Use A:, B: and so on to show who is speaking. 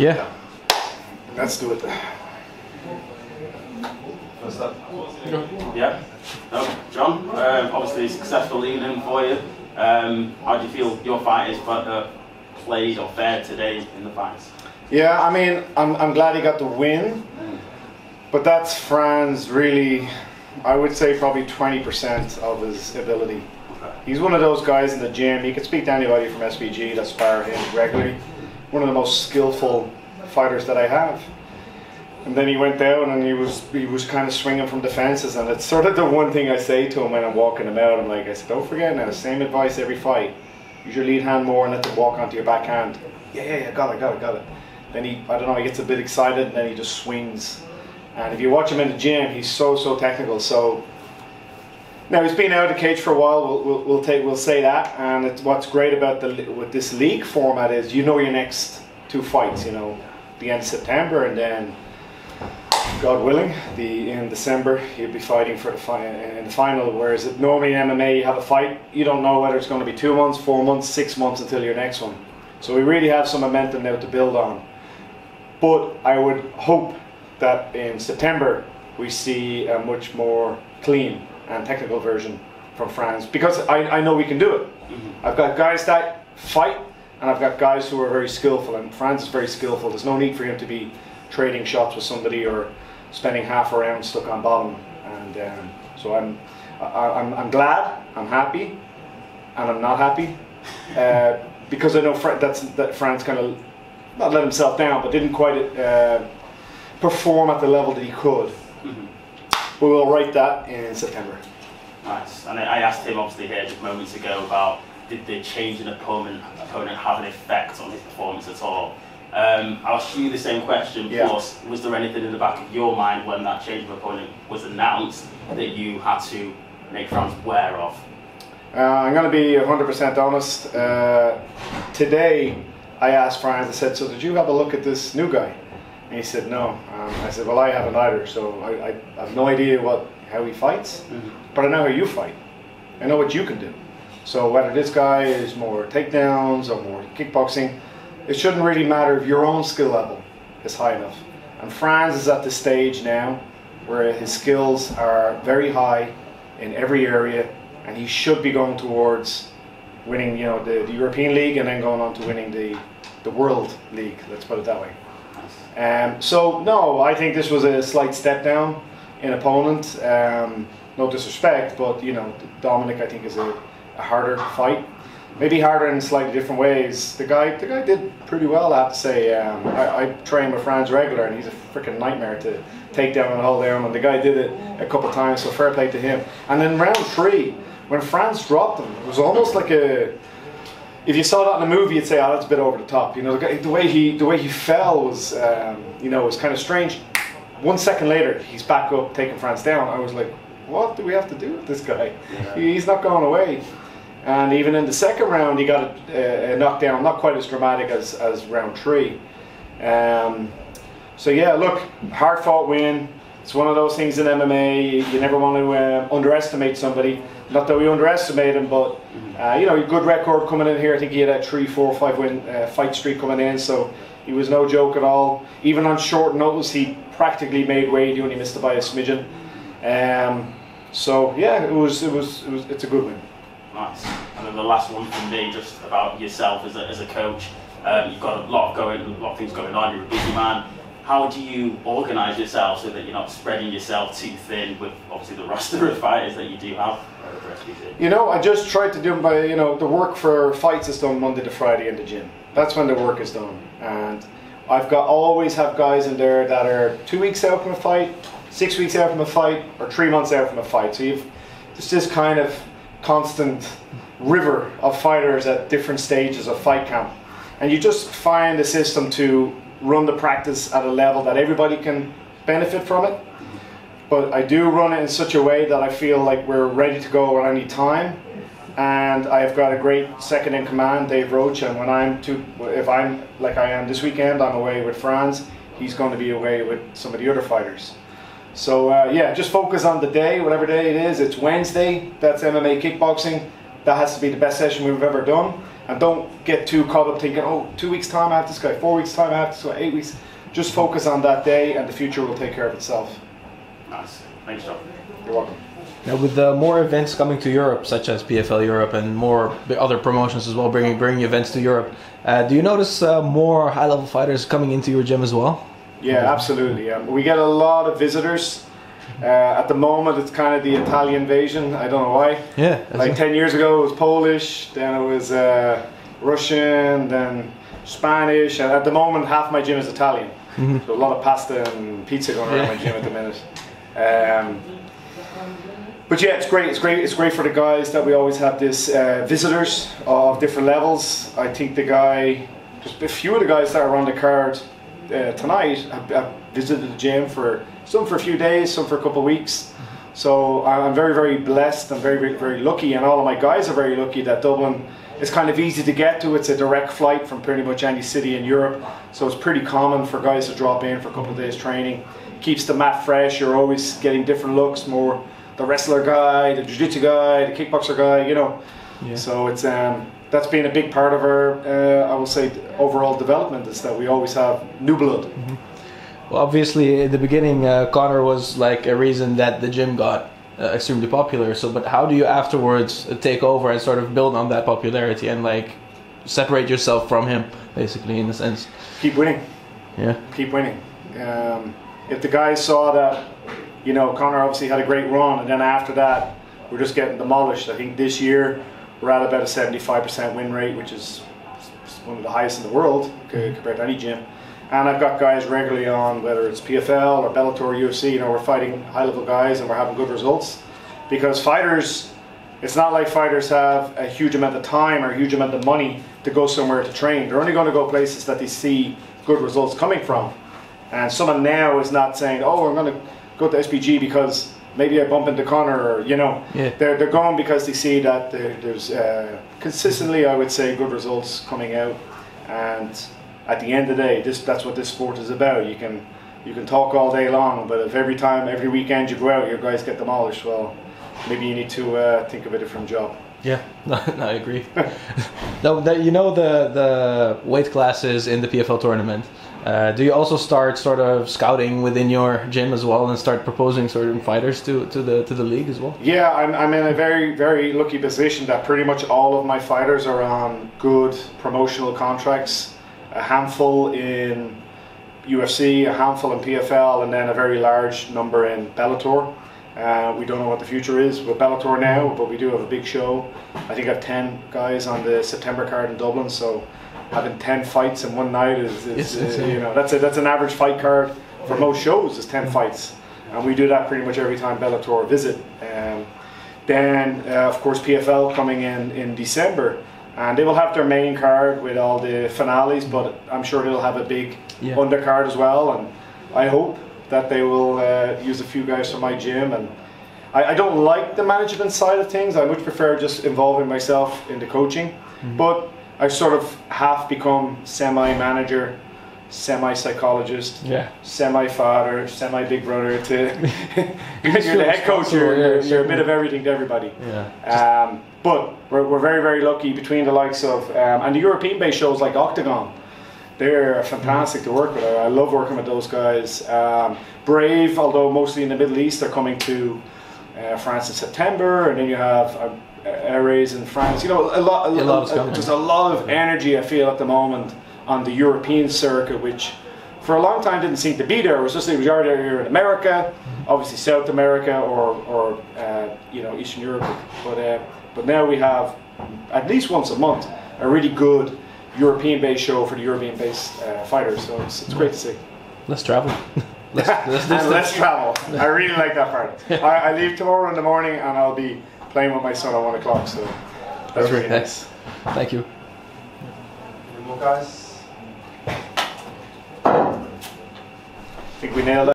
A: Yeah.
B: Let's do it.
C: Yeah. No, John, obviously a successful evening for you. How do you feel your fighters played or fared today in the fights?
B: Yeah, I mean, I'm glad he got the win, but that's Fran's really, I would say probably 20% of his ability.
C: Okay.
B: He's one of those guys in the gym, he could speak to anybody from SBG that spar him regularly. One of the most skillful fighters that I have. And then he went down and he was kind of swinging from the fences, and it's sort of the one thing I say to him when I'm walking him out. I said, don't forget now, same advice every fight. Use your lead hand more and let them walk onto your backhand. Yeah, got it. Then he gets a bit excited and then he just swings. And if you watch him in the gym, he's so technical. So now he's been out of the cage for a while. We'll say that. And what's great about with this league format is you know your next two fights. You know, the end of September and then, God willing, in December he'll be fighting for in the final. Whereas normally in MMA you have a fight, you don't know whether it's going to be 2 months, 4 months, 6 months until your next one. So we really have some momentum now to build on. But I would hope that in September we see a much more clean and technical version from Franz, because I know we can do it. Mm-hmm. I've got guys that fight and I've got guys who are very skillful, and Franz is very skillful. There's no need for him to be trading shots with somebody or spending half a round stuck on bottom. And so I'm glad, I'm happy, and I'm not happy because I know that Franz kind of not let himself down, but didn't quite perform at the level that he could. Mm-hmm. But we'll write that in September.
C: Nice. And I asked him obviously here just moments ago about did the change in opponent have an effect on his performance at all? I'll ask you the same question.
B: Yeah.
C: Plus, was there anything in the back of your mind when that change of opponent was announced that you had to make Franz aware of?
B: I'm going to be 100% honest. Today, I asked Franz, I said, so did you have a look at this new guy? And he said, no. I said, well, I haven't either, so I have no idea how he fights, but I know how you fight. I know what you can do. So whether this guy is more takedowns or more kickboxing, it shouldn't really matter if your own skill level is high enough. And Franz is at the stage now where his skills are very high in every area, and he should be going towards winning, you know, the European League and then going on to winning the World League. Let's put it that way. So no, I think this was a slight step down in opponent. No disrespect, but you know, Dominic I think is a harder fight. Maybe harder in slightly different ways. The guy did pretty well, I have to say. I train with Franz regular, and he's a freaking nightmare to take down and hold down. And the guy did it a couple of times, so fair play to him. And then round 3, when Franz dropped him, it was almost like a. If you saw that in a movie, you'd say, "Oh, that's a bit over the top." You know, the way he fell was, you know, was kind of strange. 1 second later, he's back up, taking Franz down. I was like, "What do we have to do with this guy? Yeah. He's not going away." And even in the second round, he got a knockdown, not quite as dramatic as round 3. So yeah, look, hard-fought win. It's one of those things in MMA. You never want to underestimate somebody. Not that we underestimate him, but you know, good record coming in here. I think he had a 3, 4, 5 win fight streak coming in, so he was no joke at all. Even on short notice, he practically made weight. He only missed it by a smidgen. So yeah, it's a good win.
C: Nice. And then the last one from me, just about yourself as a coach. You've got a lot of things going on. You're a busy man. How do you organise yourself so that you're not spreading yourself too thin with obviously the roster of fighters that you do have for SBG?
B: You know, I just tried to do by, you know, the work for fights is done Monday to Friday in the gym. That's when the work is done. And I've always have guys in there that are 2 weeks out from a fight, 6 weeks out from a fight, or 3 months out from a fight. So it's this kind of constant river of fighters at different stages of fight camp, and you just find a system to run the practice at a level that everybody can benefit from it. But I do run it in such a way that I feel like we're ready to go at any time, and I've got a great second in command, Dave Roach, and if I'm like I am this weekend, I'm away with Franz, he's going to be away with some of the other fighters. So yeah, just focus on the day, whatever day it is. It's Wednesday, that's MMA kickboxing. That has to be the best session we've ever done. and don't get too caught up thinking, oh, 2 weeks time I have this guy, 4 weeks time I have this guy, 8 weeks. Just focus on that day, and the future will take care of itself.
C: Nice. Thanks, John.
B: You're welcome.
A: Now, with more events coming to Europe, such as PFL Europe and more other promotions as well, bringing events to Europe, do you notice more high-level fighters coming into your gym as well?
B: Yeah, absolutely. We get a lot of visitors. At the moment, it's kind of the Italian invasion. I don't know why.
A: Yeah.
B: Like 10 years ago, it was Polish, then it was Russian, then Spanish. And at the moment, half my gym is Italian. So a lot of pasta and pizza going around my gym at the minute. But yeah, it's great. It's great for the guys that we always have this visitors of different levels. I think just a few of the guys that are on the card tonight have visited the gym some for a few days, some for a couple of weeks. So I'm very, very blessed. I'm very, very lucky, and all of my guys are very lucky that Dublin is kind of easy to get to. It's a direct flight from pretty much any city in Europe, so it's pretty common for guys to drop in for a couple of days training. Keeps the mat fresh. You're always getting different looks, more the wrestler guy, the jiu-jitsu guy, the kickboxer guy, you know. Yeah. So it's that's been a big part of our, I will say, overall development, is that we always have new blood.
A: Well, obviously, in the beginning, Conor was like a reason that the gym got extremely popular. So, but how do you afterwards take over and sort of build on that popularity and like separate yourself from him, basically, in a sense?
B: Keep winning.
A: Yeah.
B: Keep winning. If the guys saw that, you know, Conor obviously had a great run, and then after that, we're just getting demolished. I think this year we're at about a 75% win rate, which is one of the highest in the world compared to any gym. And I've got guys regularly on, whether it's PFL or Bellator or UFC, you know, we're fighting high-level guys and we're having good results. Because fighters, it's not like fighters have a huge amount of time or a huge amount of money to go somewhere to train. They're only going to go places that they see good results coming from. And someone now is not saying, oh, I'm going to go to SBG because maybe I bump into Conor, or, you know. Yeah. They're going because they see that there's consistently, I would say, good results coming out. And at the end of the day, that's what this sport is about. You can talk all day long, but if every weekend you go out, your guys get demolished, well, maybe you need to think of a different job.
A: Yeah, no, I agree. No, you know the weight classes in the PFL tournament. Do you also start sort of scouting within your gym as well and start proposing certain fighters to the league as well?
B: Yeah, I'm in a very, very lucky position that pretty much all of my fighters are on good promotional contracts. A handful in UFC, a handful in PFL, and then a very large number in Bellator. We don't know what the future is with Bellator now, but we do have a big show. I think I have 10 guys on the September card in Dublin, so having 10 fights in one night is you know, that's an average fight card for most shows is 10 fights, and we do that pretty much every time Bellator visit. Then of course PFL coming in December, and they will have their main card with all the finales, but I'm sure they'll have a big undercard as well, and I hope that they will use a few guys from my gym. And I don't like the management side of things. I much prefer just involving myself in the coaching, but I've sort of half become semi-manager, semi-psychologist, semi-father, semi-big brother to because you're the head coach, you're a bit of everything to everybody. Yeah. But we're very, very lucky between the likes of, and the European-based shows like Octagon. They're fantastic to work with. I love working with those guys. Brave, although mostly in the Middle East, they're coming to France in September, and then you have Ares in France. You know, there's a lot of energy, I feel, at the moment on the European circuit, which for a long time didn't seem to be there. It was just the majority here in America, obviously South America or you know, Eastern Europe. But now we have at least once a month a really good European-based show for the European-based fighters. So it's great to see.
A: Let's travel.
B: Let's travel. I really like that part. I leave tomorrow in the morning and I'll be playing with my son at 1 o'clock. So that's really nice.
A: Thank you.
B: Any more guys? I think we nailed it.